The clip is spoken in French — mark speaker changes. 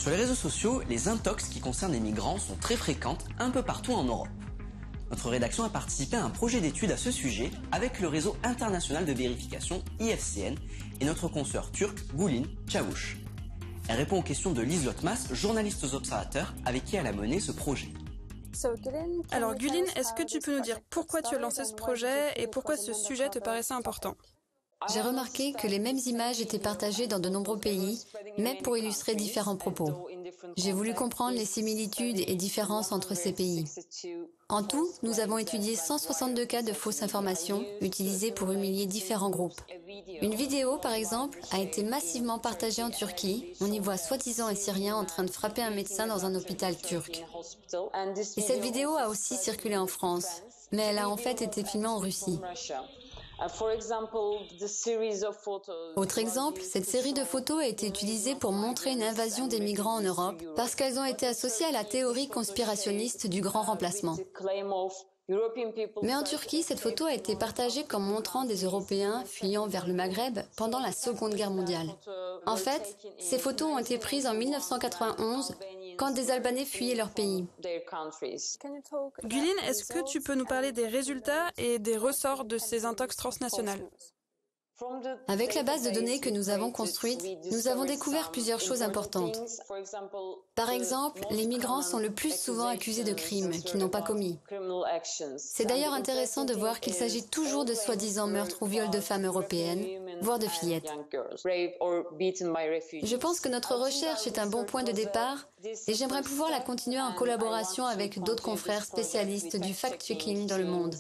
Speaker 1: Sur les réseaux sociaux, les intox qui concernent les migrants sont très fréquentes un peu partout en Europe. Notre rédaction a participé à un projet d'étude à ce sujet avec le réseau international de vérification IFCN et notre consoeur turc Gülin Çavuş. Elle répond aux questions de Lise Lotmas, journaliste aux Observateurs, avec qui elle a mené ce projet.
Speaker 2: Alors Gülin, est-ce que tu peux nous dire pourquoi tu as lancé ce projet et pourquoi ce sujet te paraissait important ?
Speaker 3: J'ai remarqué que les mêmes images étaient partagées dans de nombreux pays, même pour illustrer différents propos. J'ai voulu comprendre les similitudes et différences entre ces pays. En tout, nous avons étudié 162 cas de fausses informations utilisées pour humilier différents groupes. Une vidéo, par exemple, a été massivement partagée en Turquie. On y voit soi-disant un Syrien en train de frapper un médecin dans un hôpital turc. Et cette vidéo a aussi circulé en France, mais elle a en fait été filmée en Russie. Autre exemple, cette série de photos a été utilisée pour montrer une invasion des migrants en Europe parce qu'elles ont été associées à la théorie conspirationniste du grand remplacement. Mais en Turquie, cette photo a été partagée comme montrant des Européens fuyant vers le Maghreb pendant la Seconde Guerre mondiale. En fait, ces photos ont été prises en 1991 quand des Albanais fuyaient leur pays.
Speaker 2: Gülin, est-ce que tu peux nous parler des résultats et des ressorts de ces intox transnationales ?
Speaker 3: Avec la base de données que nous avons construite, nous avons découvert plusieurs choses importantes. Par exemple, les migrants sont le plus souvent accusés de crimes qu'ils n'ont pas commis. C'est d'ailleurs intéressant de voir qu'il s'agit toujours de soi-disant meurtres ou viols de femmes européennes, voire de fillettes. Je pense que notre recherche est un bon point de départ et j'aimerais pouvoir la continuer en collaboration avec d'autres confrères spécialistes du fact-checking dans le monde.